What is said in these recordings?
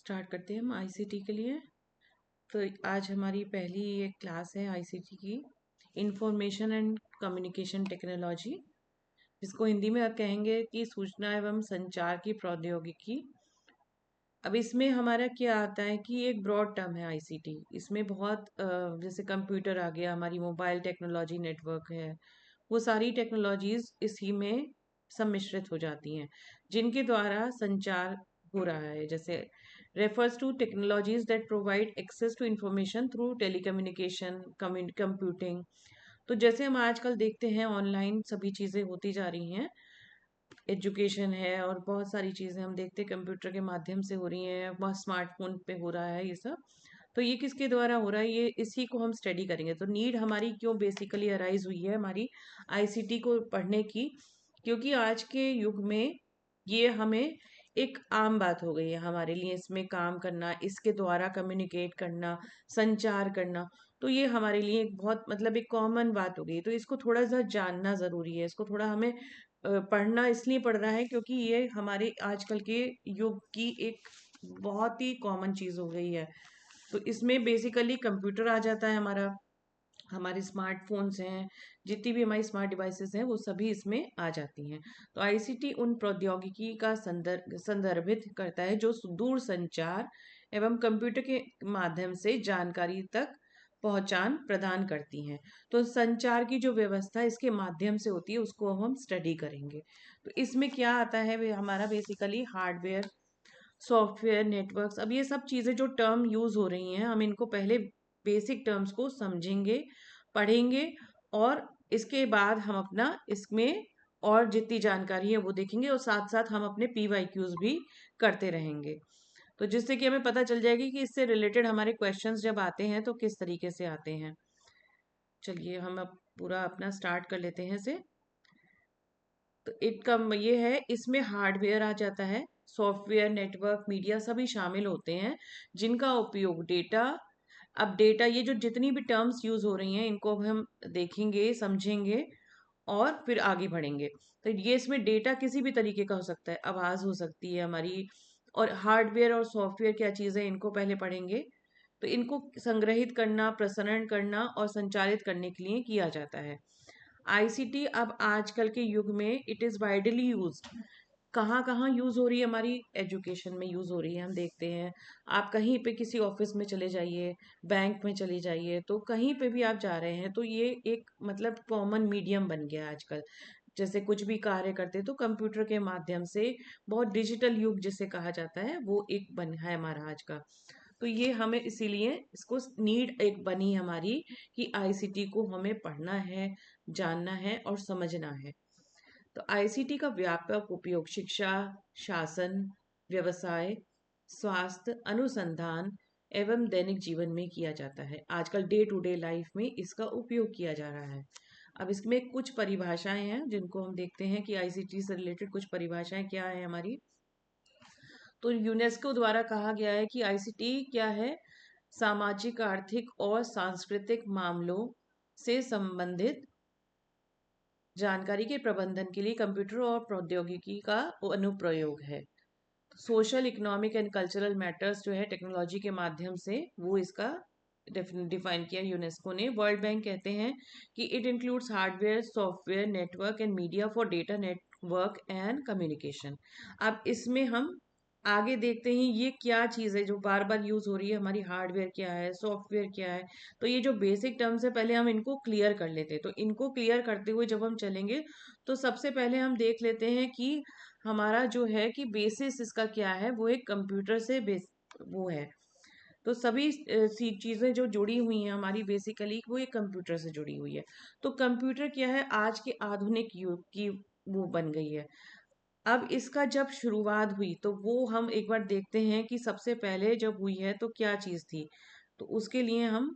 Start करते हैं हम आईसीटी के लिए। तो आज हमारी पहली एक क्लास है आईसीटी की, इंफॉर्मेशन एंड कम्युनिकेशन टेक्नोलॉजी, जिसको हिंदी में आप कहेंगे कि सूचना एवं संचार की प्रौद्योगिकी। अब इसमें हमारा क्या आता है कि एक ब्रॉड टर्म है आईसीटी। इसमें बहुत जैसे कंप्यूटर आ गया, हमारी मोबाइल टेक्नोलॉजी नेटवर्क है, वो सारी टेक्नोलॉजीज इसी में सम्मिश्रित हो जाती हैं, जिनके द्वारा संचार हो रहा है। जैसे refers to technologies that provide access to information through telecommunication computing. तो जैसे हम आजकल देखते हैं ऑनलाइन सभी चीज़ें होती जा रही हैं, एजुकेशन है और बहुत सारी चीज़ें हम देखते हैं कंप्यूटर के माध्यम से हो रही हैं, बहुत स्मार्टफोन पे हो रहा है ये सब। तो ये किसके द्वारा हो रहा है, ये इसी को हम स्टडी करेंगे। तो नीड हमारी क्यों बेसिकली अराइज हुई है हमारी आईसीटी को पढ़ने की, क्योंकि आज के युग में ये हमें एक आम बात हो गई है हमारे लिए, इसमें काम करना, इसके द्वारा कम्युनिकेट करना, संचार करना। तो ये हमारे लिए एक बहुत मतलब एक कॉमन बात हो गई है। तो इसको थोड़ा सा जानना ज़रूरी है, इसको थोड़ा हमें पढ़ना इसलिए पड़ रहा है क्योंकि ये हमारे आजकल के युग की एक बहुत ही कॉमन चीज़ हो गई है। तो इसमें बेसिकली कंप्यूटर आ जाता है हमारा, हमारे स्मार्टफोन्स हैं, जितनी भी हमारी स्मार्ट डिवाइसेस हैं वो सभी इसमें आ जाती हैं। तो आईसीटी उन प्रौद्योगिकी का संदर्भित करता है जो दूर संचार एवं कंप्यूटर के माध्यम से जानकारी तक पहचान प्रदान करती हैं। तो संचार की जो व्यवस्था इसके माध्यम से होती है उसको हम स्टडी करेंगे। तो इसमें क्या आता है, वे हमारा बेसिकली हार्डवेयर, सॉफ्टवेयर, नेटवर्क्स। अब ये सब चीज़ें जो टर्म यूज़ हो रही हैं, हम इनको पहले बेसिक टर्म्स को समझेंगे, पढ़ेंगे, और इसके बाद हम अपना इसमें और जितनी जानकारी है वो देखेंगे, और साथ साथ हम अपने पीवाईक्यूज भी करते रहेंगे। तो जिससे कि हमें पता चल जाएगी कि इससे रिलेटेड हमारे क्वेश्चंस जब आते हैं तो किस तरीके से आते हैं। चलिए हम अब पूरा अपना स्टार्ट कर लेते हैं इसे। तो इनका ये है, इसमें हार्डवेयर आ जाता है, सॉफ्टवेयर, नेटवर्क, मीडिया सभी शामिल होते हैं, जिनका उपयोग डेटा। अब डेटा, ये जो जितनी भी टर्म्स यूज हो रही हैं इनको अब हम देखेंगे, समझेंगे और फिर आगे बढ़ेंगे। तो ये इसमें डेटा किसी भी तरीके का हो सकता है, आवाज हो सकती है हमारी। और हार्डवेयर और सॉफ्टवेयर क्या चीज़ है, इनको पहले पढ़ेंगे। तो इनको संग्रहित करना, प्रसारण करना और संचालित करने के लिए किया जाता है। आईसीटी अब आजकल के युग में इट इज़ वाइडली यूज्ड। कहाँ कहाँ यूज़ हो रही है, हमारी एजुकेशन में यूज़ हो रही है। हम देखते हैं, आप कहीं पे किसी ऑफिस में चले जाइए, बैंक में चले जाइए, तो कहीं पे भी आप जा रहे हैं तो ये एक मतलब कॉमन मीडियम बन गया है आजकल। जैसे कुछ भी कार्य करते तो कंप्यूटर के माध्यम से, बहुत डिजिटल युग जिसे कहा जाता है, वो एक बन है हमारा आज का। तो ये हमें इसीलिए इसको नीड एक बनी हमारी कि आईसीटी को हमें पढ़ना है, जानना है और समझना है। तो आईसीटी का व्यापक उपयोग शिक्षा, शासन, व्यवसाय, स्वास्थ्य, अनुसंधान एवं दैनिक जीवन में किया जाता है। आजकल डे टू डे लाइफ में इसका उपयोग किया जा रहा है। अब इसमें कुछ परिभाषाएं हैं जिनको हम देखते हैं कि आईसीटी से रिलेटेड कुछ परिभाषाएं क्या है हमारी। तो यूनेस्को द्वारा कहा गया है कि आईसीटी क्या है, सामाजिक, आर्थिक और सांस्कृतिक मामलों से संबंधित जानकारी के प्रबंधन के लिए कंप्यूटर और प्रौद्योगिकी का अनुप्रयोग है। Social, economic and cultural matters जो है टेक्नोलॉजी के माध्यम से, वो इसका डिफाइन किया यूनेस्को ने। वर्ल्ड बैंक कहते हैं कि it includes hardware, software, network and media for data network and communication. अब इसमें हम आगे देखते हैं ये क्या चीज़ है जो बार बार यूज हो रही है हमारी, हार्डवेयर क्या है, सॉफ्टवेयर क्या है। तो ये जो बेसिक टर्म्स है पहले हम इनको क्लियर कर लेते हैं। तो इनको क्लियर करते हुए जब हम चलेंगे तो सबसे पहले हम देख लेते हैं कि हमारा जो है कि बेसिस इसका क्या है, वो एक कंप्यूटर से बेस वो है। तो सभी सी चीज़ें जो जुड़ी हुई हैं हमारी बेसिकली, वो एक कंप्यूटर से जुड़ी हुई है। तो कंप्यूटर क्या है, आज के आधुनिक युग की वो बन गई है। अब इसका जब शुरुआत हुई तो वो हम एक बार देखते हैं कि सबसे पहले जब हुई है तो क्या चीज़ थी। तो उसके लिए हम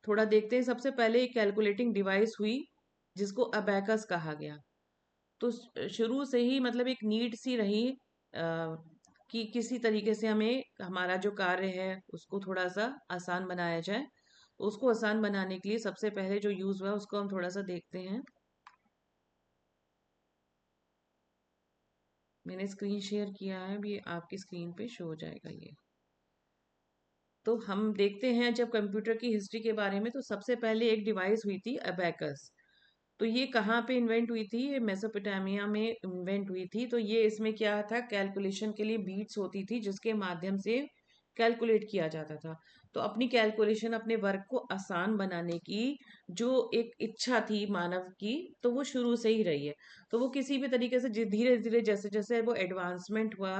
थोड़ा देखते हैं। सबसे पहले एक कैलकुलेटिंग डिवाइस हुई जिसको अबैकस कहा गया। तो शुरू से ही मतलब एक नीड सी रही कि किसी तरीके से हमें हमारा जो कार्य है उसको थोड़ा सा आसान बनाया जाए। तो उसको आसान बनाने के लिए सबसे पहले जो यूज़ हुआ उसको हम थोड़ा सा देखते हैं। मैंने स्क्रीन शेयर किया है, अभी आपकी स्क्रीन पे शो हो जाएगा ये। तो हम देखते हैं जब कंप्यूटर की हिस्ट्री के बारे में, तो सबसे पहले एक डिवाइस हुई थी अबैकस। तो ये कहाँ पे इन्वेंट हुई थी? ये मेसोपोटामिया में इन्वेंट हुई थी। तो ये इसमें क्या था, कैलकुलेशन के लिए बीट्स होती थी जिसके माध्यम से कैलकुलेट किया जाता था। तो अपनी कैलकुलेशन, अपने वर्क को आसान बनाने की जो एक इच्छा थी मानव की, तो वो शुरू से ही रही है। तो वो किसी भी तरीके से धीरे धीरे जैसे जैसे वो एडवांसमेंट हुआ,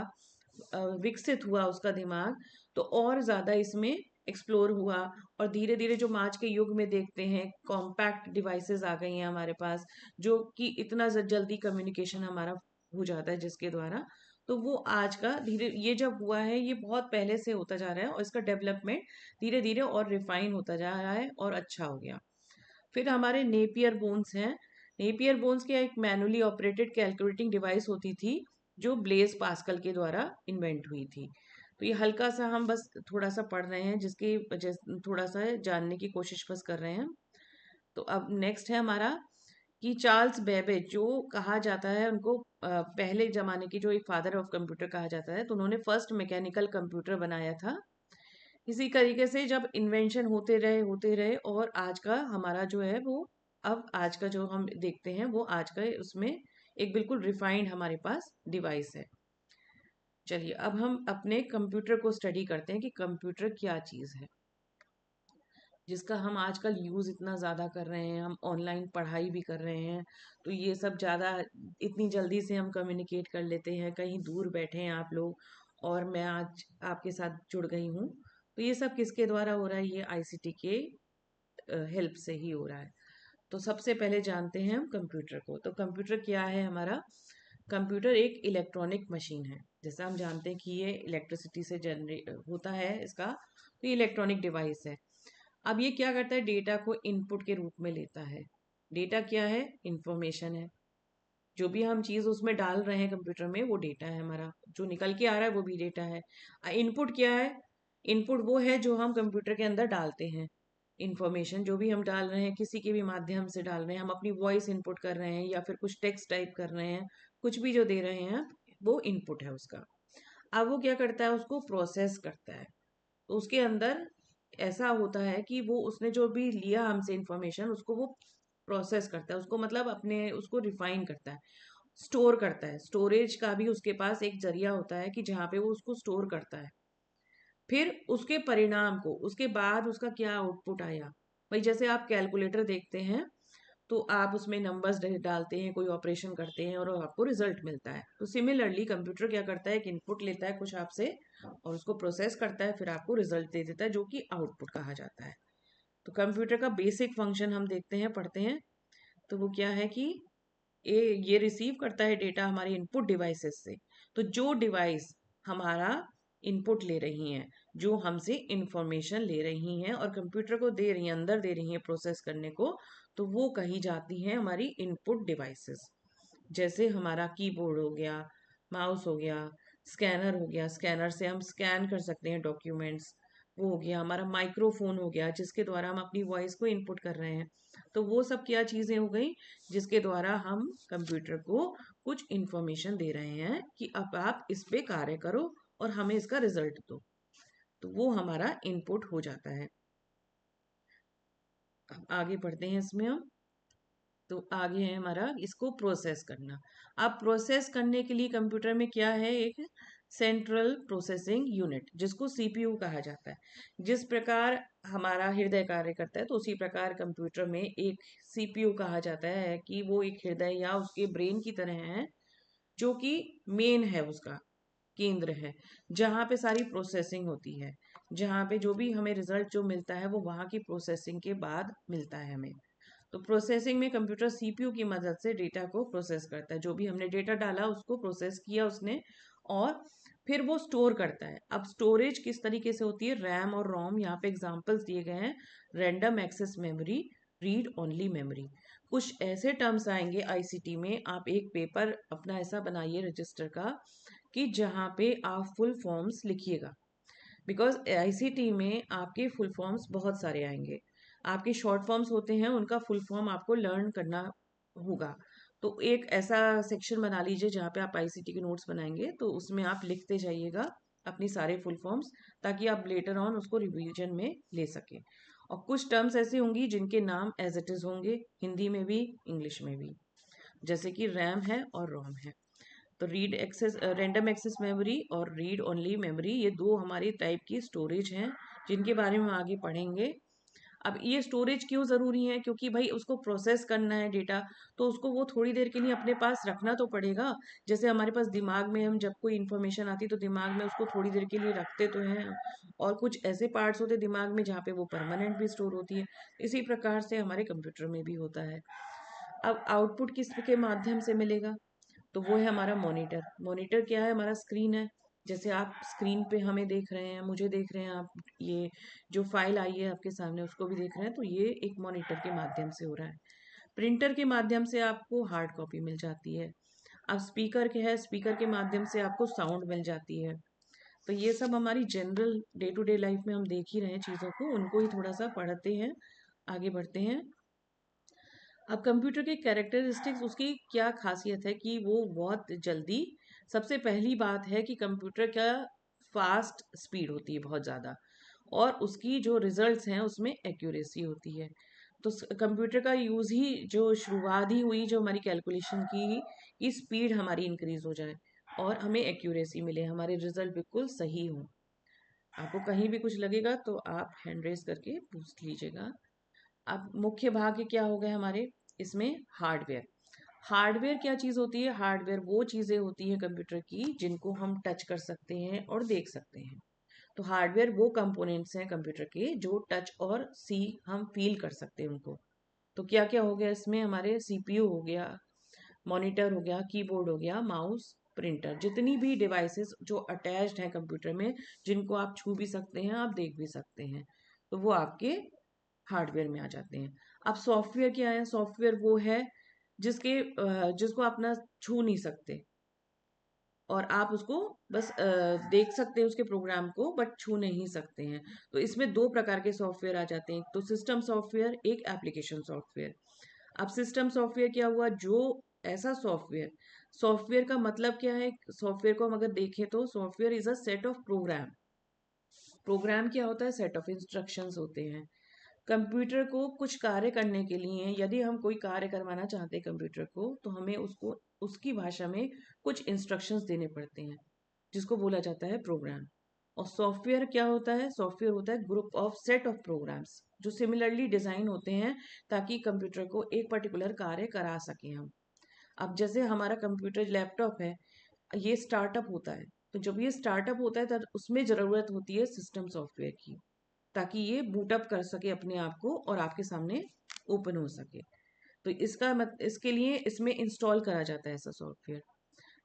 विकसित हुआ उसका दिमाग, तो और ज्यादा इसमें एक्सप्लोर हुआ। और धीरे धीरे जो आज के युग में देखते हैं, कॉम्पैक्ट डिवाइसेस आ गई हैं हमारे पास, जो कि इतना जल्दी कम्युनिकेशन हमारा हो जाता है जिसके द्वारा। तो वो आज का धीरे, ये जब हुआ है ये बहुत पहले से होता जा रहा है, और इसका डेवलपमेंट धीरे धीरे और रिफाइन होता जा रहा है और अच्छा हो गया। फिर हमारे नेपियर बोन्स हैं। नेपियर बोन्स की एक मैनुअली ऑपरेटेड कैलकुलेटिंग डिवाइस होती थी जो ब्लेज पास्कल के द्वारा इन्वेंट हुई थी। तो ये हल्का सा हम बस थोड़ा सा पढ़ रहे हैं, जिसकी थोड़ा सा जानने की कोशिश बस कर रहे हैं। तो अब नेक्स्ट है हमारा कि चार्ल्स बेबेज, जो कहा जाता है उनको पहले जमाने की जो एक फादर ऑफ कंप्यूटर कहा जाता है, तो उन्होंने फर्स्ट मैकेनिकल कंप्यूटर बनाया था। इसी तरीके से जब इन्वेंशन होते रहे और आज का हमारा जो है वो, अब आज का जो हम देखते हैं वो आज का उसमें एक बिल्कुल रिफाइंड हमारे पास डिवाइस है। चलिए अब हम अपने कंप्यूटर को स्टडी करते हैं कि कंप्यूटर क्या चीज़ है जिसका हम आजकल यूज़ इतना ज़्यादा कर रहे हैं। हम ऑनलाइन पढ़ाई भी कर रहे हैं, तो ये सब ज़्यादा इतनी जल्दी से हम कम्युनिकेट कर लेते हैं, कहीं दूर बैठे हैं आप लोग और मैं आज आपके साथ जुड़ गई हूँ। तो ये सब किसके द्वारा हो रहा है? ये आईसीटी के हेल्प से ही हो रहा है। तो सबसे पहले जानते हैं हम कंप्यूटर को। तो कंप्यूटर क्या है हमारा? कंप्यूटर एक इलेक्ट्रॉनिक मशीन है। जैसा हम जानते हैं कि ये इलेक्ट्रिसिटी से जनरेट होता है इसका, तो ये इलेक्ट्रॉनिक डिवाइस है। अब ये क्या करता है? डेटा को इनपुट के रूप में लेता है। डेटा क्या है? इंफॉर्मेशन है। जो भी हम चीज उसमें डाल रहे हैं कंप्यूटर में, वो डेटा है हमारा। जो निकल के आ रहा है वो भी डेटा है। इनपुट क्या है? इनपुट वो है जो हम कंप्यूटर के अंदर डालते हैं। इंफॉर्मेशन जो भी हम डाल रहे हैं, किसी के भी माध्यम से डाल रहे हैं, हम अपनी वॉइस इनपुट कर रहे हैं या फिर कुछ टेक्स्ट टाइप कर रहे हैं, कुछ भी जो दे रहे हैं वो इनपुट है उसका। अब वो क्या करता है? उसको प्रोसेस करता है। तो उसके अंदर ऐसा होता है कि वो उसने जो भी लिया हमसे इंफॉर्मेशन, उसको वो प्रोसेस करता है, उसको मतलब अपने उसको रिफाइन करता है, स्टोर करता है। स्टोरेज का भी उसके पास एक जरिया होता है कि जहाँ पे वो उसको स्टोर करता है। फिर उसके परिणाम को, उसके बाद उसका क्या आउटपुट आया, भाई जैसे आप कैलकुलेटर देखते हैं तो आप उसमें नंबर्स डालते हैं, कोई ऑपरेशन करते हैं और आपको रिजल्ट मिलता है। तो सिमिलरली कंप्यूटर क्या करता है? एक इनपुट लेता है कुछ आपसे और उसको प्रोसेस करता है, फिर आपको रिजल्ट दे देता है जो कि आउटपुट कहा जाता है। तो कंप्यूटर का बेसिक फंक्शन हम देखते हैं, पढ़ते हैं। तो वो क्या है कि ये रिसीव करता है डेटा हमारे इनपुट डिवाइसेस से। तो जो डिवाइस हमारा इनपुट ले रही हैं, जो हमसे इंफॉर्मेशन ले रही हैं और कंप्यूटर को दे रही हैं, अंदर दे रही हैं प्रोसेस करने को, तो वो कही जाती हैं हमारी इनपुट डिवाइसेस। जैसे हमारा कीबोर्ड हो गया, माउस हो गया, स्कैनर हो गया, स्कैनर से हम स्कैन कर सकते हैं डॉक्यूमेंट्स। वो हो गया हमारा माइक्रोफोन हो गया, जिसके द्वारा हम अपनी वॉइस को इनपुट कर रहे हैं। तो वो सब क्या चीज़ें हो गई जिसके द्वारा हम कंप्यूटर को कुछ इंफॉर्मेशन दे रहे हैं कि अब आप इस पे कार्य करो और हमें इसका रिजल्ट दो। तो वो हमारा इनपुट हो जाता है। अब आगे बढ़ते हैं इसमें हम। तो आगे है हमारा इसको प्रोसेस करना। अब प्रोसेस करने के लिए कंप्यूटर में क्या है? एक सेंट्रल प्रोसेसिंग यूनिट, जिसको सीपीयू कहा जाता है। जिस प्रकार हमारा हृदय कार्य करता है, तो उसी प्रकार कंप्यूटर में एक सीपीयू कहा जाता है कि वो एक हृदय या उसके ब्रेन की तरह है, जो कि मेन है, उसका केंद्र है, जहाँ पे सारी प्रोसेसिंग होती है। जहाँ पे जो भी हमें रिजल्ट जो मिलता है वो वहाँ की प्रोसेसिंग के बाद मिलता है हमें। तो प्रोसेसिंग में कंप्यूटर सीपीयू की मदद से डेटा को प्रोसेस करता है। जो भी हमने डेटा डाला उसको प्रोसेस किया उसने, और फिर वो स्टोर करता है। अब स्टोरेज किस तरीके से होती है? रैम और रोम, यहाँ पे एग्जांपल्स दिए गए हैं। Random access memory, read only memory. कुछ ऐसे टर्म्स आएंगे आईसीटी में, आप एक पेपर अपना ऐसा बनाइए रजिस्टर का कि जहाँ पे आप फुल फॉर्म्स लिखिएगा। बिकॉज आईसीटी में आपके फुल फॉर्म्स बहुत सारे आएंगे। आपके शॉर्ट फॉर्म्स होते हैं, उनका फुल फॉर्म आपको लर्न करना होगा। तो एक ऐसा सेक्शन बना लीजिए जहाँ पे आप आईसीटी के नोट्स बनाएंगे, तो उसमें आप लिखते जाइएगा अपनी सारे फुल फॉर्म्स, ताकि आप लेटर ऑन उसको रिवीजन में ले सकें। और कुछ टर्म्स ऐसी होंगी जिनके नाम एज इट इज़ होंगे, हिंदी में भी इंग्लिश में भी, जैसे कि रैम है और रोम है। तो read access, random access memory और रीड ओनली मेमोरी, ये दो हमारी टाइप की स्टोरेज हैं जिनके बारे में हम आगे पढ़ेंगे। अब ये स्टोरेज क्यों ज़रूरी है, क्योंकि भाई उसको प्रोसेस करना है डेटा, तो उसको वो थोड़ी देर के लिए अपने पास रखना तो पड़ेगा। जैसे हमारे पास दिमाग में, हम जब कोई इन्फॉर्मेशन आती तो दिमाग में उसको थोड़ी देर के लिए रखते तो हैं, और कुछ ऐसे पार्ट्स होते दिमाग में जहाँ पे वो परमानेंट भी स्टोर होती है। इसी प्रकार से हमारे कंप्यूटर में भी होता है। अब आउटपुट किस के माध्यम से मिलेगा, तो वो है हमारा मॉनिटर। मॉनिटर क्या है, हमारा स्क्रीन है। जैसे आप स्क्रीन पे हमें देख रहे हैं, मुझे देख रहे हैं, आप ये जो फाइल आई है आपके सामने उसको भी देख रहे हैं, तो ये एक मॉनिटर के माध्यम से हो रहा है। प्रिंटर के माध्यम से आपको हार्ड कॉपी मिल जाती है। अब स्पीकर के है, स्पीकर के माध्यम से आपको साउंड मिल जाती है। तो ये सब हमारी general day to day life में हम देख ही रहे हैं चीज़ों को, उनको ही थोड़ा सा पढ़ते हैं, आगे बढ़ते हैं। अब कंप्यूटर के कैरेक्टरिस्टिक्स, उसकी क्या खासियत है कि वो बहुत जल्दी, सबसे पहली बात है कि कंप्यूटर का फास्ट स्पीड होती है बहुत ज़्यादा, और उसकी जो रिजल्ट्स हैं उसमें एक्यूरेसी होती है। तो कंप्यूटर का यूज़ ही, जो शुरुआत ही हुई जो हमारी कैलकुलेशन की स्पीड हमारी इंक्रीज हो जाए और हमें एक्यूरेसी मिले, हमारे रिजल्ट बिल्कुल सही हों। आपको कहीं भी कुछ लगेगा तो आप हैंड रेस करके पूछ लीजिएगा। अब मुख्य भाग क्या हो गए हमारे इसमें, हार्डवेयर। हार्डवेयर क्या चीज़ होती है, हार्डवेयर वो चीज़ें होती हैं कंप्यूटर की जिनको हम टच कर सकते हैं और देख सकते हैं। तो हार्डवेयर वो कंपोनेंट्स हैं कंप्यूटर के जो टच और सी, हम फील कर सकते हैं उनको। तो क्या क्या हो गया इसमें, हमारे सीपीयू हो गया, मॉनिटर हो गया, कीबोर्ड हो गया, माउस, प्रिंटर, जितनी भी डिवाइसेस जो अटैच्ड हैं कंप्यूटर में, जिनको आप छू भी सकते हैं, आप देख भी सकते हैं, तो वो आपके हार्डवेयर में आ जाते हैं। अब सॉफ्टवेयर क्या है, सॉफ्टवेयर वो है जिसको आप ना छू नहीं सकते, और आप उसको बस देख सकते हैं उसके प्रोग्राम को, बट छू नहीं सकते हैं। तो इसमें दो प्रकार के सॉफ्टवेयर आ जाते हैं, तो सिस्टम सॉफ्टवेयर, एक एप्लीकेशन सॉफ्टवेयर। अब सिस्टम सॉफ्टवेयर क्या हुआ, जो ऐसा सॉफ्टवेयर, सॉफ्टवेयर का मतलब क्या है, सॉफ्टवेयर को हम अगर देखें तो software is a set of program. Program क्या होता है, सेट ऑफ इंस्ट्रक्शंस होते हैं। कंप्यूटर को कुछ कार्य करने के लिए, यदि हम कोई कार्य करवाना चाहते हैं कंप्यूटर को, तो हमें उसको उसकी भाषा में कुछ इंस्ट्रक्शंस देने पड़ते हैं, जिसको बोला जाता है प्रोग्राम। और सॉफ्टवेयर क्या होता है, सॉफ्टवेयर होता है group of set of programs जो सिमिलरली डिजाइन होते हैं, ताकि कंप्यूटर को एक पर्टिकुलर कार्य करा सकें हम। अब जैसे हमारा कंप्यूटर लैपटॉप है, ये स्टार्टअप होता है, तो जब ये स्टार्टअप होता है तब उसमें ज़रूरत होती है सिस्टम सॉफ्टवेयर की, ताकि ये बूटअप कर सके अपने आप को और आपके सामने ओपन हो सके। तो इसके लिए इसमें इंस्टॉल करा जाता है ऐसा सॉफ्टवेयर।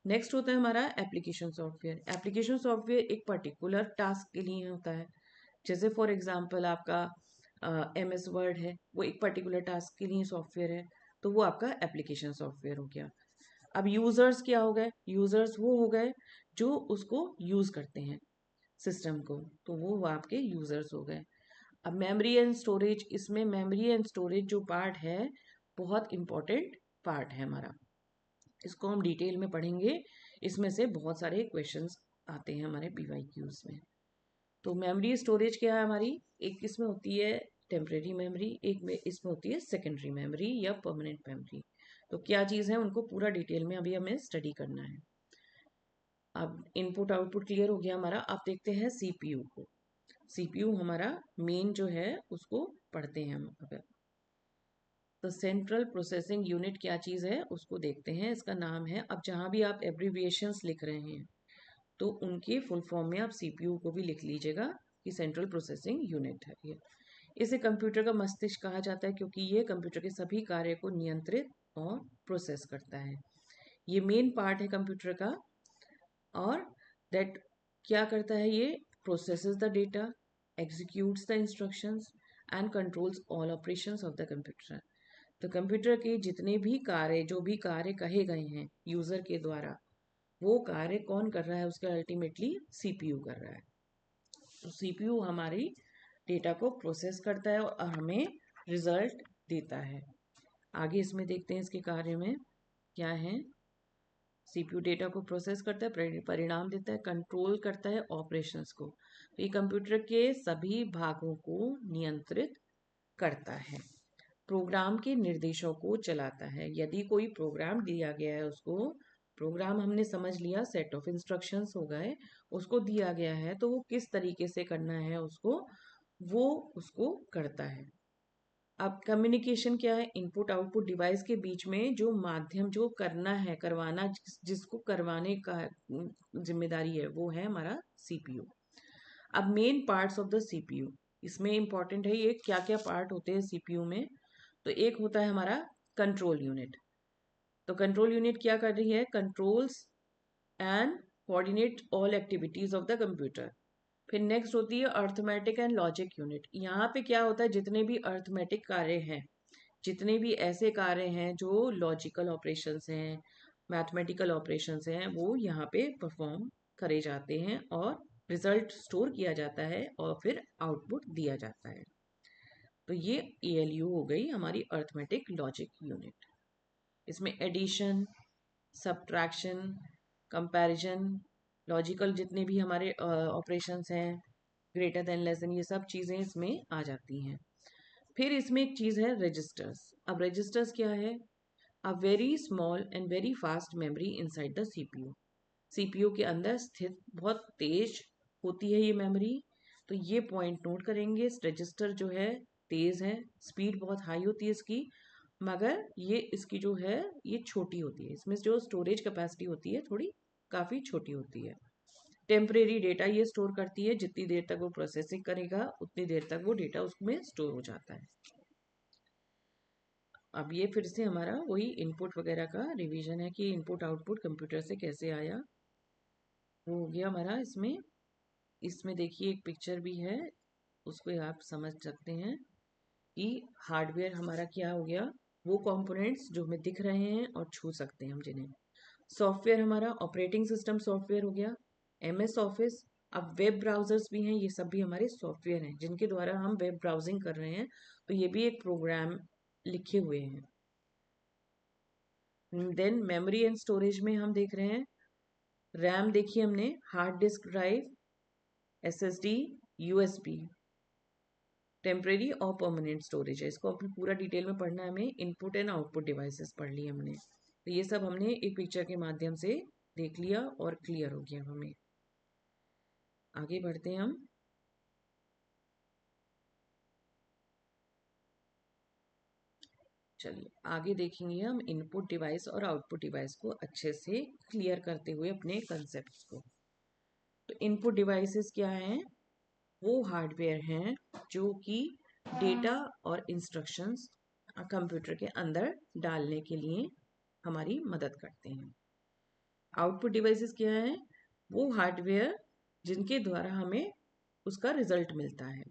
नेक्स्ट होता है हमारा एप्लीकेशन सॉफ्टवेयर। एप्लीकेशन सॉफ्टवेयर एक पर्टिकुलर टास्क के लिए होता है। जैसे फॉर एग्जांपल आपका MS वर्ड है, वो एक पर्टिकुलर टास्क के लिए सॉफ्टवेयर है, तो वो आपका एप्लीकेशन सॉफ्टवेयर हो गया। अब यूजर्स क्या हो गए, यूजर्स वो हो गए जो उसको यूज करते हैं सिस्टम को, तो वो आपके यूजर्स हो गए। अब मेमोरी एंड स्टोरेज, इसमें मेमोरी एंड स्टोरेज जो पार्ट है, बहुत इंपॉर्टेंट पार्ट है हमारा, इसको हम डिटेल में पढ़ेंगे। इसमें से बहुत सारे क्वेश्चंस आते हैं हमारे PYQs में। तो मेमोरी स्टोरेज क्या है हमारी, एक इसमें होती है टेम्परेरी मेमोरी, एक में इसमें होती है सेकेंडरी मेमोरी या परमानेंट मेमोरी। तो क्या चीज़ है, उनको पूरा डिटेल में अभी हमें स्टडी करना है। अब इनपुट आउटपुट क्लियर हो गया हमारा। अब देखते हैं CPU को। CPU हमारा मेन जो है उसको पढ़ते हैं हम। अगर तो सेंट्रल प्रोसेसिंग यूनिट क्या चीज़ है उसको देखते हैं, इसका नाम है। अब जहाँ भी आप एब्रीविएशंस लिख रहे हैं तो उनके फुल फॉर्म में आप CPU को भी लिख लीजिएगा कि सेंट्रल प्रोसेसिंग यूनिट है ये। इसे कंप्यूटर का मस्तिष्क कहा जाता है, क्योंकि ये कंप्यूटर के सभी कार्य को नियंत्रित और प्रोसेस करता है। ये मेन पार्ट है कंप्यूटर का। और दैट क्या करता है, ये processes the data, executes the instructions and controls all operations of the computer. तो कंप्यूटर के जितने भी कार्य, जो भी कार्य कहे गए हैं यूजर के द्वारा, वो कार्य कौन कर रहा है, उसका अल्टीमेटली CPU कर रहा है। तो CPU हमारी डेटा को प्रोसेस करता है और हमें रिजल्ट देता है। आगे इसमें देखते हैं इसके कार्य में क्या है। सीपीयू डेटा को प्रोसेस करता है, परिणाम देता है, कंट्रोल करता है ऑपरेशंस को। तो ये कंप्यूटर के सभी भागों को नियंत्रित करता है, प्रोग्राम के निर्देशों को चलाता है। यदि कोई प्रोग्राम दिया गया है, उसको प्रोग्राम हमने समझ लिया, सेट ऑफ इंस्ट्रक्शंस हो गए, उसको दिया गया है तो वो किस तरीके से करना है उसको, वो उसको करता है। अब कम्युनिकेशन क्या है, इनपुट आउटपुट डिवाइस के बीच में जो माध्यम, जो करना है, करवाना, जिसको करवाने का जिम्मेदारी है, वो है हमारा सीपीयू। अब main parts of the CPU, इसमें इंपॉर्टेंट है ये क्या क्या पार्ट होते हैं सीपीयू में। तो एक होता है हमारा कंट्रोल यूनिट। तो कंट्रोल यूनिट क्या कर रही है, controls and coordinate all activities of the computer. फिर नेक्स्ट होती है अर्थमेटिक एंड लॉजिक यूनिट। यहाँ पे क्या होता है, जितने भी अर्थमेटिक कार्य हैं, जितने भी ऐसे कार्य हैं जो लॉजिकल ऑपरेशंस हैं, मैथमेटिकल ऑपरेशंस हैं, वो यहाँ पे परफॉर्म करे जाते हैं और रिजल्ट स्टोर किया जाता है और फिर आउटपुट दिया जाता है। तो ये एएलयू हो गई हमारी अर्थमेटिक लॉजिक यूनिट। इसमें एडिशन, सब्ट्रैक्शन, कंपैरिजन, लॉजिकल जितने भी हमारे ऑपरेशंस हैं, ग्रेटर देन, लेस देन, ये सब चीज़ें इसमें आ जाती हैं। फिर इसमें एक चीज़ है रजिस्टर्स। अब रजिस्टर्स क्या है, a very small and very fast memory inside the CPU. CPU के अंदर स्थित बहुत तेज होती है ये मेमोरी। तो ये पॉइंट नोट करेंगे, रजिस्टर जो है तेज है, स्पीड बहुत हाई होती है इसकी, मगर ये इसकी जो है ये छोटी होती है, इसमें जो स्टोरेज कैपेसिटी होती है थोड़ी काफ़ी छोटी होती है। टेम्परेरी डेटा ये स्टोर करती है, जितनी देर तक वो प्रोसेसिंग करेगा उतनी देर तक वो डेटा उसमें स्टोर हो जाता है। अब ये फिर से हमारा वही इनपुट वगैरह का रिवीजन है कि इनपुट आउटपुट कंप्यूटर से कैसे आया, वो हो गया हमारा इसमें। इसमें देखिए एक पिक्चर भी है, उसको आप समझ सकते हैं कि हार्डवेयर हमारा क्या हो गया, वो कंपोनेंट्स जो हमें दिख रहे हैं और छू सकते हैं हम जिन्हें। सॉफ्टवेयर हमारा ऑपरेटिंग सिस्टम सॉफ्टवेयर हो गया, एमएस ऑफिस। अब वेब ब्राउजर्स भी हैं, ये सब भी हमारे सॉफ्टवेयर हैं जिनके द्वारा हम वेब ब्राउजिंग कर रहे हैं, तो ये भी एक प्रोग्राम लिखे हुए हैं। देन मेमोरी एंड स्टोरेज में हम देख रहे हैं, रैम देखिए हमने, hard disk drive, SSD, USB, temporary और परमानेंट स्टोरेज है। इसको अपनी पूरा डिटेल में पढ़ना है हमें, इनपुट एंड आउटपुट डिवाइसेस पढ़ ली हमने, तो ये सब हमने एक पिक्चर के माध्यम से देख लिया और क्लियर हो गया हमें। आगे बढ़ते हैं हम। चलिए आगे देखेंगे हम इनपुट डिवाइस और आउटपुट डिवाइस को अच्छे से क्लियर करते हुए अपने कंसेप्ट को। तो इनपुट डिवाइसेस क्या हैं, वो हार्डवेयर हैं जो कि डेटा और इंस्ट्रक्शंस कंप्यूटर के अंदर डालने के लिए हमारी मदद करते हैं। आउटपुट डिवाइसेस क्या है, वो हार्डवेयर जिनके द्वारा हमें उसका रिजल्ट मिलता है।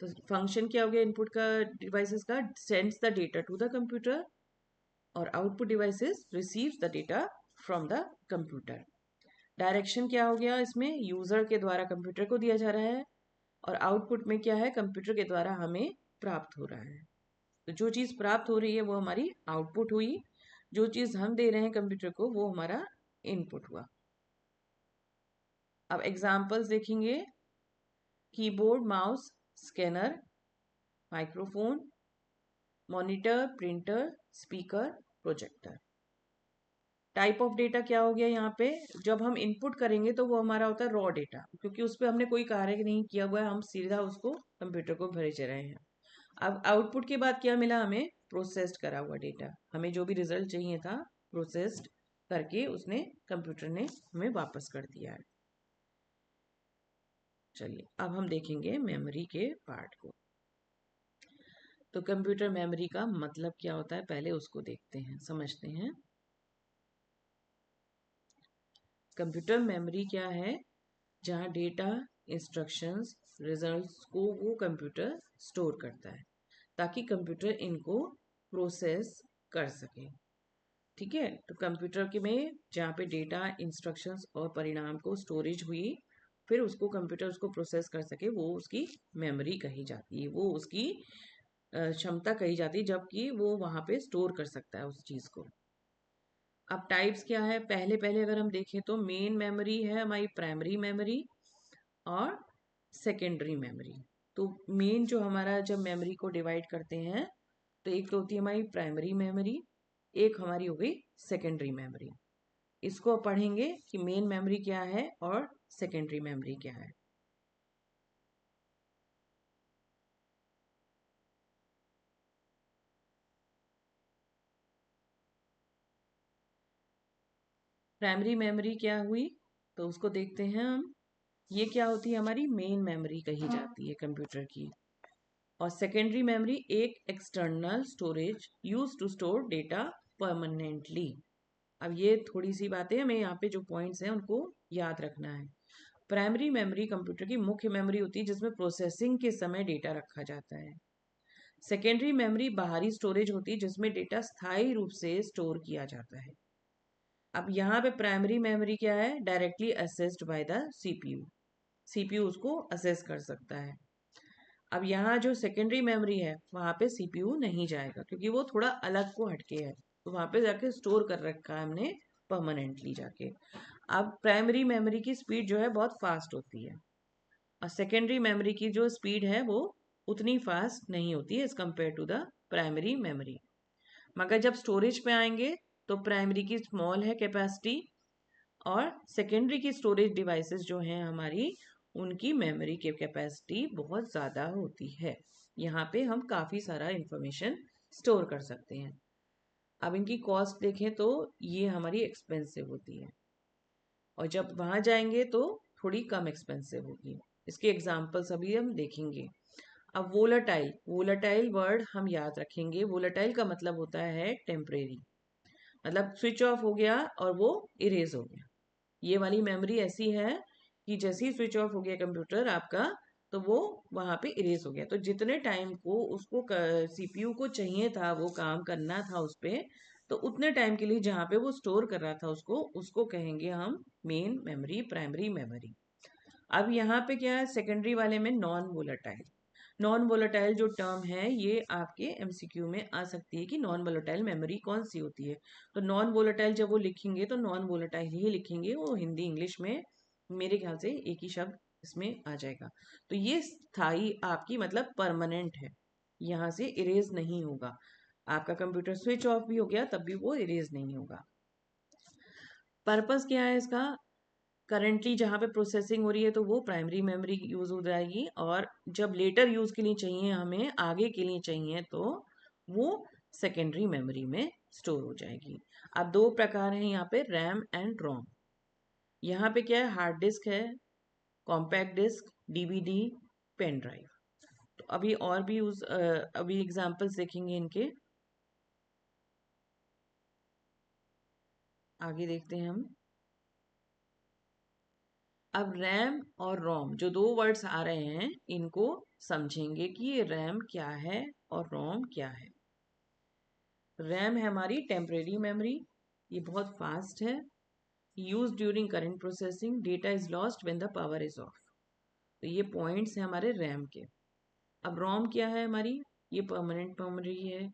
तो फंक्शन क्या हो गया इनपुट का डिवाइसेस का, sends the data to the computer, और output devices receives the data from the computer. Direction क्या हो गया इसमें, यूजर के द्वारा कंप्यूटर को दिया जा रहा है, और आउटपुट में क्या है, कंप्यूटर के द्वारा हमें प्राप्त हो रहा है। तो जो चीज़ प्राप्त हो रही है वो हमारी आउटपुट हुई, जो चीज़ हम दे रहे हैं कंप्यूटर को वो हमारा इनपुट हुआ। अब एग्जाम्पल्स देखेंगे, keyboard, mouse, scanner, microphone, monitor, printer, speaker, projector. Type of data क्या हो गया यहाँ पे, जब हम इनपुट करेंगे तो वो हमारा होता है रॉ डेटा, क्योंकि उस पर हमने कोई कार्य नहीं किया हुआ है, हम सीधा उसको कंप्यूटर को भेज रहे हैं। अब आउटपुट के बाद क्या मिला हमें, प्रोसेस्ड करा हुआ डेटा, हमें जो भी रिजल्ट चाहिए था प्रोसेस्ड करके उसने, कंप्यूटर ने हमें वापस कर दिया है। चलिए अब हम देखेंगे मेमोरी के पार्ट को। तो कंप्यूटर मेमोरी का मतलब क्या होता है, पहले उसको देखते हैं, समझते हैं। कंप्यूटर मेमोरी क्या है, जहाँ डेटा, इंस्ट्रक्शंस, रिजल्ट्स को वो कंप्यूटर स्टोर करता है ताकि कंप्यूटर इनको प्रोसेस कर सके। ठीक है, तो कंप्यूटर के में जहाँ पे डेटा, इंस्ट्रक्शंस और परिणाम को स्टोरेज हुई, फिर उसको कंप्यूटर उसको प्रोसेस कर सके, वो उसकी मेमोरी कही जाती है, वो उसकी क्षमता कही जाती है, जबकि वो वहाँ पे स्टोर कर सकता है उस चीज़ को। अब टाइप्स क्या है, पहले पहले अगर हम देखें तो मेन मेमोरी है हमारी प्राइमरी मेमोरी और सेकेंडरी मेमोरी। तो मेन जो हमारा जब मेमोरी को डिवाइड करते हैं तो एक तो होती है हमारी प्राइमरी मेमोरी, एक हमारी हो गई सेकेंडरी मेमोरी। इसको पढ़ेंगे कि मेन मेमोरी क्या है और सेकेंडरी मेमोरी क्या है। प्राइमरी मेमोरी क्या हुई, तो उसको देखते हैं हम। ये क्या होती है, हमारी मेन मेमोरी कही जाती है कंप्यूटर की। और सेकेंडरी मेमोरी एक external storage use to store data permanently. अब ये थोड़ी सी बातें हमें यहाँ पे जो पॉइंट्स हैं उनको याद रखना है। प्राइमरी मेमोरी कंप्यूटर की मुख्य मेमोरी होती है जिसमें प्रोसेसिंग के समय डेटा रखा जाता है। सेकेंडरी मेमोरी बाहरी स्टोरेज होती है जिसमें डेटा स्थायी रूप से स्टोर किया जाता है। अब यहाँ पे प्राइमरी मेमोरी क्या है, directly assessed by the CPU. CPU उसको असेस कर सकता है। अब यहाँ जो सेकेंडरी मेमोरी है वहाँ पे सीपीयू नहीं जाएगा क्योंकि वो थोड़ा अलग को हटके है, तो वहाँ पे जाके स्टोर कर रखा है हमने परमानेंटली जाके। अब प्राइमरी मेमोरी की स्पीड जो है बहुत फास्ट होती है और सेकेंडरी मेमोरी की जो स्पीड है वो उतनी फास्ट नहीं होती है as compare to the primary memory. मगर जब स्टोरेज पे आएंगे तो प्राइमरी की स्मॉल है कैपेसिटी और सेकेंडरी की स्टोरेज डिवाइसेस जो हैं हमारी, उनकी मेमोरी की कैपेसिटी बहुत ज़्यादा होती है। यहाँ पे हम काफ़ी सारा इंफॉर्मेशन स्टोर कर सकते हैं। अब इनकी कॉस्ट देखें तो ये हमारी एक्सपेंसिव होती है और जब वहाँ जाएंगे तो थोड़ी कम एक्सपेंसिव होगी। इसके एग्जाम्पल्स अभी हम देखेंगे। अब वोलाटाइल, वोलाटाइल वर्ड हम याद रखेंगे। वोलाटाइल का मतलब होता है टेम्परेरी, मतलब स्विच ऑफ हो गया और वो इरेज हो गया। ये वाली मेमोरी ऐसी है कि जैसे ही स्विच ऑफ हो गया कंप्यूटर आपका तो वो वहां पे इरेज हो गया। तो जितने टाइम को उसको सीपीयू को चाहिए था वो काम करना था उस पे, तो उतने टाइम के लिए जहाँ पे वो स्टोर कर रहा था उसको उसको कहेंगे हम मेन मेमोरी, प्राइमरी मेमोरी। अब यहाँ पे क्या है, सेकेंडरी वाले में नॉन वोलेटाइल। नॉन वोलेटाइल जो टर्म है ये आपके एमसीक्यू में आ सकती है कि नॉन वोलेटाइल मेमोरी कौन सी होती है। तो नॉन वोलेटाइल जब वो लिखेंगे तो नॉन वोलेटाइल ही लिखेंगे, वो हिंदी इंग्लिश में मेरे ख्याल से एक ही शब्द इसमें आ जाएगा। तो ये स्थाई आपकी मतलब परमानेंट है, यहाँ से इरेज नहीं होगा। आपका कंप्यूटर स्विच ऑफ भी हो गया तब भी वो इरेज नहीं होगा। पर्पस क्या है इसका, करेंटली जहाँ पे प्रोसेसिंग हो रही है तो वो प्राइमरी मेमोरी यूज हो जाएगी और जब लेटर यूज के लिए चाहिए, हमें आगे के लिए चाहिए, तो वो सेकेंडरी मेमोरी में स्टोर हो जाएगी। अब दो प्रकार हैं यहाँ पे, रैम एंड रोम। यहाँ पे क्या है, हार्ड डिस्क है, compact disc, DVD, pen drive. तो अभी और भी अभी एग्जांपल्स देखेंगे इनके, आगे देखते हैं हम। अब रैम और रोम जो दो वर्ड्स आ रहे हैं इनको समझेंगे कि ये रैम क्या है और रोम क्या है। रैम है हमारी टेम्परेरी मेमोरी, ये बहुत फास्ट है, use during current processing, data is lost when the power is of. तो ये पॉइंट्स हैं हमारे रैम के। अब रोम क्या है हमारी, ये परमानेंट मेमोरी है,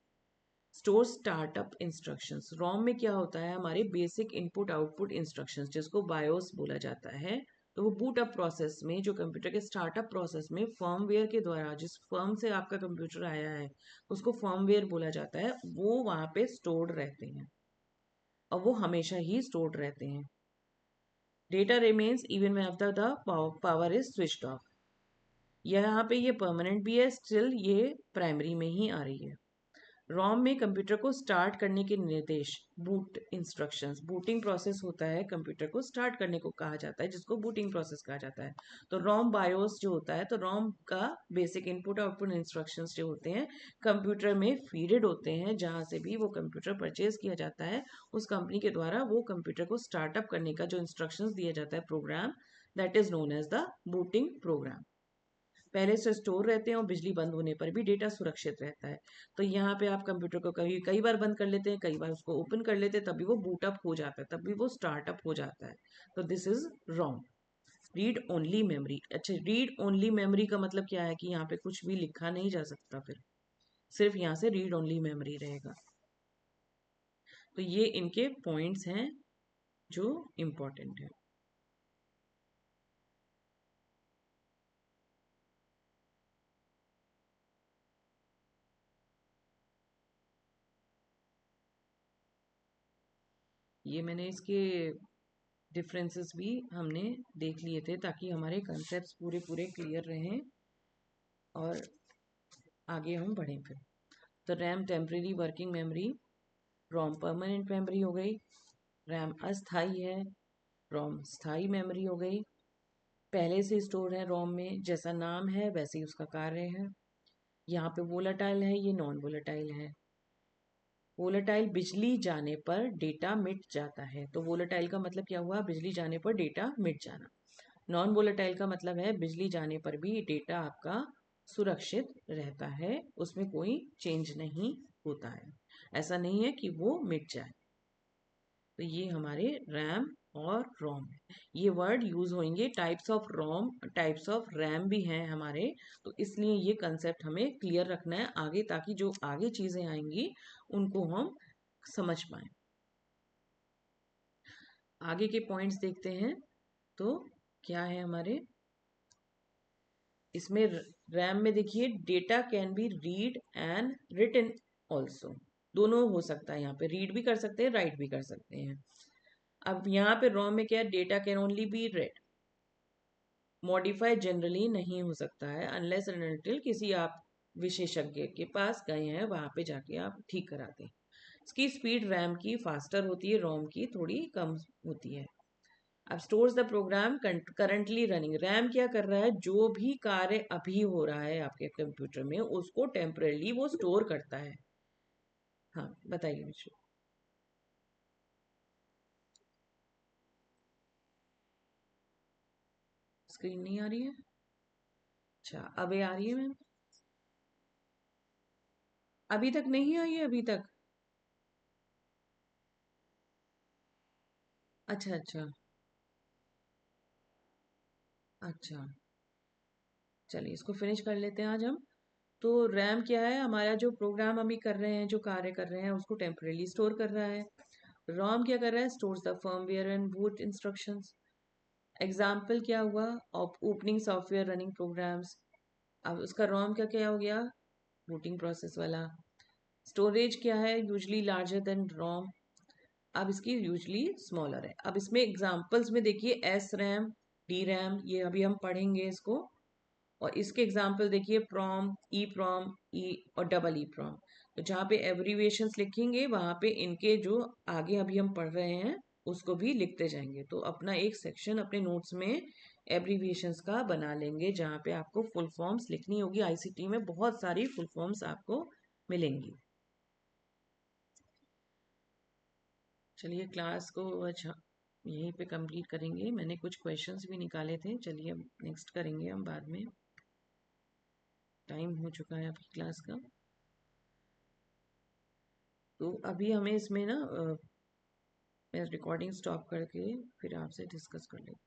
स्टोर स्टार्टअप इंस्ट्रक्शंस। रोम में क्या होता है, हमारे बेसिक इनपुट आउटपुट इंस्ट्रक्शंस जिसको बायोस बोला जाता है। तो वो बूट अप प्रोसेस में, जो कंप्यूटर के स्टार्टअप प्रोसेस में फर्मवेयर के द्वारा, जिस फर्म से आपका कंप्यूटर आया है उसको फर्मवेयर बोला जाता है, वो वहाँ पे स्टोर्ड रहते हैं और वो हमेशा ही स्टोर्ड रहते हैं। Data remains even when the power is switched off. यहाँ पे ये परमानेंट भी है, स्टिल ये प्राइमरी में ही आ रही है। रोम में कंप्यूटर को स्टार्ट करने के निर्देश, बूट इंस्ट्रक्शंस, बूटिंग प्रोसेस होता है, कंप्यूटर को स्टार्ट करने को कहा जाता है जिसको बूटिंग प्रोसेस कहा जाता है। तो रोम बायोस जो होता है, तो रोम का बेसिक इनपुट आउटपुट इंस्ट्रक्शंस जो होते हैं कंप्यूटर में फीडेड होते हैं, जहाँ से भी वो कंप्यूटर परचेज किया जाता है उस कंपनी के द्वारा, वो कंप्यूटर को स्टार्टअप करने का जो इंस्ट्रक्शंस दिया जाता है program, that is known as the booting program. पहले से स्टोर रहते हैं और बिजली बंद होने पर भी डेटा सुरक्षित रहता है। तो यहाँ पे आप कंप्यूटर को कभी कई बार बंद कर लेते हैं, कई बार उसको ओपन कर लेते हैं, तभी वो बूटअप हो जाता है, तभी वो स्टार्टअप हो जाता है। तो this is wrong. Read only memory, अच्छा रीड ओनली मेमोरी का मतलब क्या है कि यहाँ पे कुछ भी लिखा नहीं जा सकता, फिर सिर्फ यहाँ से रीड ओनली मेमोरी रहेगा। तो ये इनके पॉइंट्स हैं जो इम्पोर्टेंट है। ये मैंने इसके डिफरेंसेस भी हमने देख लिए थे ताकि हमारे कंसेप्ट पूरे पूरे क्लियर रहें और आगे हम बढ़ें फिर। तो रैम टेम्परेरी वर्किंग मेमोरी, रोम परमानेंट मेमोरी हो गई, रैम अस्थाई है, रोम स्थाई मेमोरी हो गई। पहले से स्टोर है रोम में, जैसा नाम है वैसे ही उसका कार्य है। यहाँ पे वोलेटाइल है, ये नॉन वोलेटाइल है। वोलेटाइल बिजली जाने पर डेटा मिट जाता है, तो वोलेटाइल का मतलब क्या हुआ, बिजली जाने पर डेटा मिट जाना। नॉन वोलेटाइल का मतलब है बिजली जाने पर भी डेटा आपका सुरक्षित रहता है, उसमें कोई चेंज नहीं होता है, ऐसा नहीं है कि वो मिट जाए। तो ये हमारे रैम और रोम है। ये वर्ड यूज होंगे, types of ROM types of RAM भी हैं हमारे, तो इसलिए ये कंसेप्ट हमें क्लियर रखना है आगे, ताकि जो आगे चीजें आएंगी उनको हम समझ पाए। आगे के पॉइंट्स देखते हैं। तो क्या है हमारे इसमें, रैम में देखिए data can be read and written also, दोनों हो सकता है, यहाँ पे रीड भी कर सकते हैं राइट भी कर सकते हैं। अब यहाँ पे रोम में क्या है, data can only be read, modify generally नहीं हो सकता है अनलेस एंड अनटिल किसी आप विशेषज्ञ के पास गए हैं, वहां पे जाके आप ठीक कराते हैं। इसकी स्पीड रैम की फास्टर होती है, रोम की थोड़ी कम होती है। अब stores the program currently running, RAM क्या कर रहा है, जो भी कार्य अभी हो रहा है आपके कंप्यूटर में उसको टेम्परेली वो स्टोर करता है। हाँ बताइए मुझे। स्क्रीन नहीं आ रही है? अच्छा अब ये आ रही है मैम? अभी तक नहीं आई है अभी तक? अच्छा अच्छा। अच्छा चलिए इसको फिनिश कर लेते हैं आज हम। तो रैम क्या है, हमारा जो प्रोग्राम अभी कर रहे हैं, जो कार्य कर रहे हैं उसको टेम्परेली स्टोर कर रहा है। रोम क्या कर रहा है, stores the firmware and boot instructions. Example क्या हुआ, ओपनिंग सॉफ्टवेयर रनिंग प्रोग्राम्स। अब उसका रोम का क्या हो गया, बूटिंग प्रोसेस वाला। स्टोरेज क्या है, यूजली लार्जर देन रोम, अब इसकी यूजली स्मॉलर है। अब इसमें एग्जाम्पल्स में देखिए एस रैम, डी रैम, ये अभी हम पढ़ेंगे इसको। और इसके एग्जाम्पल देखिए प्रॉम, ई और डबल ई प्रॉम। तो जहाँ पे एब्रीविएशंस लिखेंगे वहाँ पे इनके जो आगे अभी हम पढ़ रहे हैं उसको भी लिखते जाएंगे। तो अपना एक सेक्शन अपने नोट्स में एब्रीविएशंस का बना लेंगे, जहाँ पे आपको फुल फॉर्म्स लिखनी होगी। आईसीटी में बहुत सारी फुल फॉर्म्स आपको मिलेंगी। चलिए क्लास को अच्छा यहीं पे कंप्लीट करेंगे, मैंने कुछ क्वेश्चंस भी निकाले थे, चलिए अब नेक्स्ट करेंगे हम बाद में, टाइम हो चुका है आपकी क्लास का। तो अभी हमें इसमें ना मैं रिकॉर्डिंग स्टॉप करके फिर आपसे डिस्कस कर लेती हूँ।